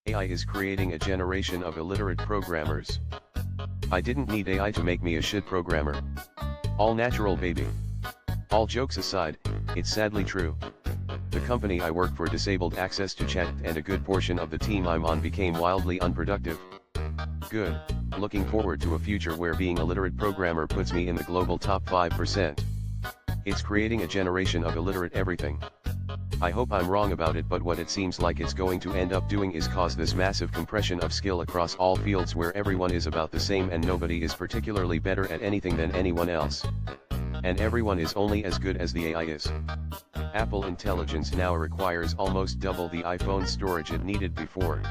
AI is creating a generation of illiterate programmers. I didn't need AI to make me a shit programmer. All natural, baby. All jokes aside, it's sadly true. The company I work for disabled access to chat and a good portion of the team I'm on became wildly unproductive. Good, looking forward to a future where being a literate programmer puts me in the global top 5%. It's creating a generation of illiterate everything. I hope I'm wrong about it, but what it seems like it's going to end up doing is cause this massive compression of skill across all fields where everyone is about the same and nobody is particularly better at anything than anyone else. And everyone is only as good as the AI is. Apple Intelligence now requires almost double the iPhone storage it needed before.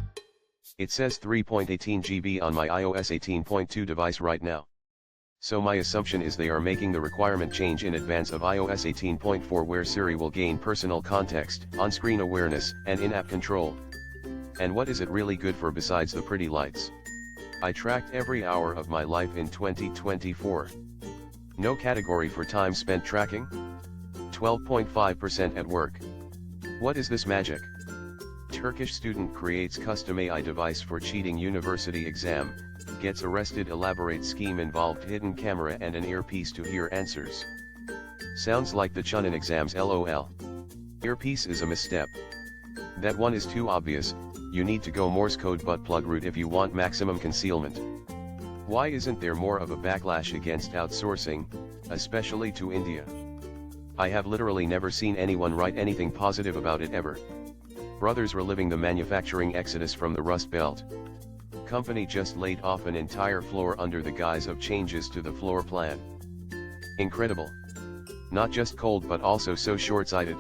It says 3.18 GB on my iOS 18.2 device right now. So my assumption is they are making the requirement change in advance of iOS 18.4, where Siri will gain personal context, on-screen awareness, and in-app control. And what is it really good for besides the pretty lights? I tracked every hour of my life in 2024. No category for time spent tracking? 12.5% at work. What is this magic? Turkish student creates custom AI device for cheating university exam, gets arrested. Elaborate scheme involved hidden camera and an earpiece to hear answers. Sounds like the Chunin exams, lol. Earpiece is a misstep. That one is too obvious, you need to go Morse code butt plug route if you want maximum concealment. Why isn't there more of a backlash against outsourcing, especially to India? I have literally never seen anyone write anything positive about it ever. Brothers reliving the manufacturing exodus from the Rust Belt. Company just laid off an entire floor under the guise of changes to the floor plan. Incredible. Not just cold but also so short-sighted.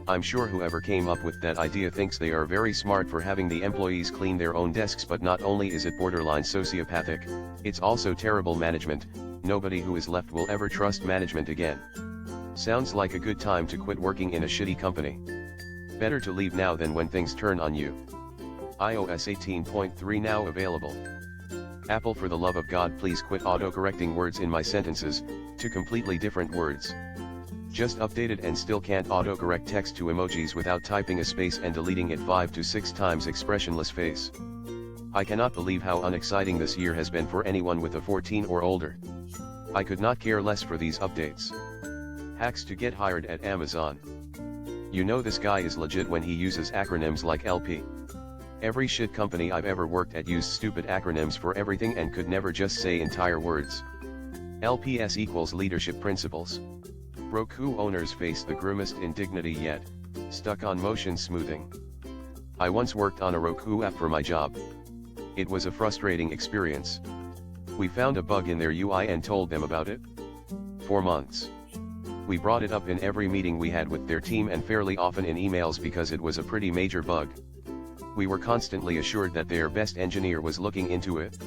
I'm sure whoever came up with that idea thinks they are very smart for having the employees clean their own desks, but not only is it borderline sociopathic, it's also terrible management. Nobody who is left will ever trust management again. Sounds like a good time to quit working in a shitty company. Better to leave now than when things turn on you. iOS 18.3 now available. Apple, for the love of God, please quit auto-correcting words in my sentences to completely different words. Just updated and still can't autocorrect text to emojis without typing a space and deleting it 5 to 6 times. Expressionless face. I cannot believe how unexciting this year has been for anyone with a 14 or older. I could not care less for these updates. Hacks to get hired at Amazon. You know this guy is legit when he uses acronyms like LP. Every shit company I've ever worked at used stupid acronyms for everything and could never just say entire words. LPS equals leadership principles. Roku owners face the grimmest indignity yet, stuck on motion smoothing. I once worked on a Roku app for my job. It was a frustrating experience. We found a bug in their UI and told them about it. For months. We brought it up in every meeting we had with their team and fairly often in emails because it was a pretty major bug. We were constantly assured that their best engineer was looking into it.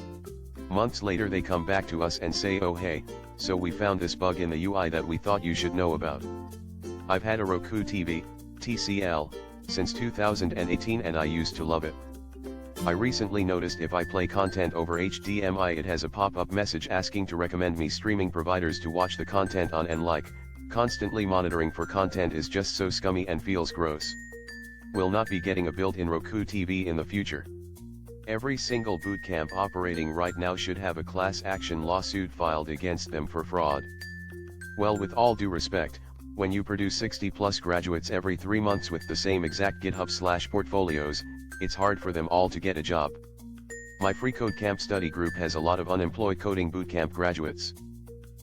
Months later they come back to us and say, oh hey, so we found this bug in the UI that we thought you should know about. I've had a Roku TV, TCL, since 2018 and I used to love it. I recently noticed if I play content over HDMI it has a pop-up message asking to recommend me streaming providers to watch the content on, and like, constantly monitoring for content is just so scummy and feels gross. Will not be getting a built-in Roku TV in the future. Every single bootcamp operating right now should have a class action lawsuit filed against them for fraud. Well, with all due respect, when you produce 60 plus graduates every 3 months with the same exact GitHub/portfolios, it's hard for them all to get a job. My free code camp study group has a lot of unemployed coding bootcamp graduates.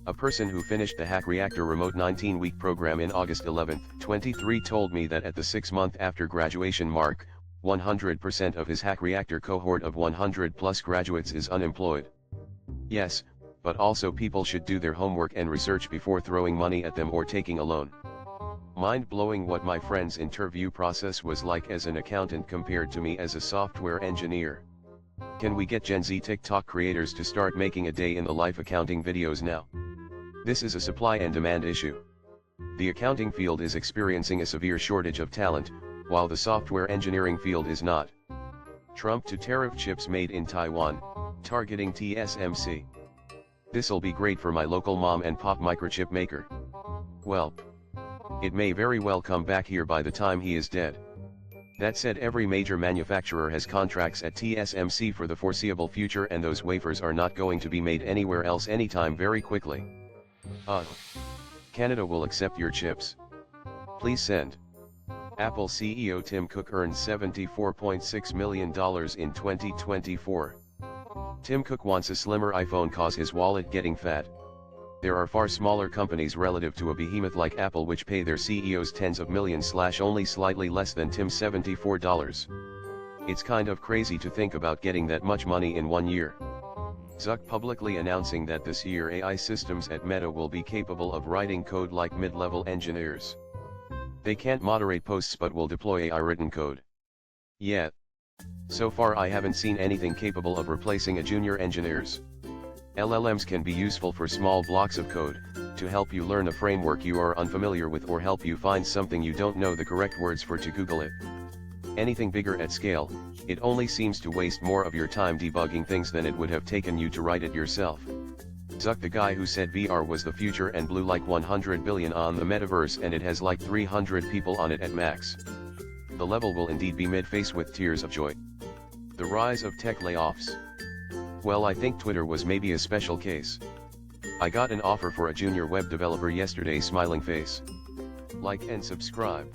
A person who finished the Hack Reactor remote 19-week program in August 11, 23 told me that at the 6-month after graduation mark, 100% of his Hack Reactor cohort of 100 plus graduates is unemployed. Yes, but also people should do their homework and research before throwing money at them or taking a loan. Mind-blowing what my friend's interview process was like as an accountant compared to me as a software engineer. Can we get Gen Z TikTok creators to start making a day in the life accounting videos now? This is a supply and demand issue. The accounting field is experiencing a severe shortage of talent, while the software engineering field is not. Trump to tariff chips made in Taiwan, targeting TSMC. This'll be great for my local mom and pop microchip maker. Well, it may very well come back here by the time he is dead. That said, every major manufacturer has contracts at TSMC for the foreseeable future, and those wafers are not going to be made anywhere else anytime very quickly. Canada will accept your chips. Please send. Apple CEO Tim Cook earned $74.6 million in 2024. Tim Cook wants a slimmer iPhone cause his wallet getting fat. There are far smaller companies relative to a behemoth like Apple which pay their CEOs tens of millions / only slightly less than Tim's $74. It's kind of crazy to think about getting that much money in 1 year. Zuck publicly announcing that this year AI systems at Meta will be capable of writing code like mid-level engineers. They can't moderate posts but will deploy AI written code. Yet. So far I haven't seen anything capable of replacing a junior engineers. LLMs can be useful for small blocks of code, to help you learn a framework you are unfamiliar with or help you find something you don't know the correct words for to Google it. Anything bigger at scale, it only seems to waste more of your time debugging things than it would have taken you to write it yourself. Zuck, the guy who said VR was the future and blew like 100 billion on the metaverse and it has like 300 people on it at max. The level will indeed be mid-face with tears of joy. The rise of tech layoffs. Well, I think Twitter was maybe a special case. I got an offer for a junior web developer yesterday, smiling face. Like and subscribe.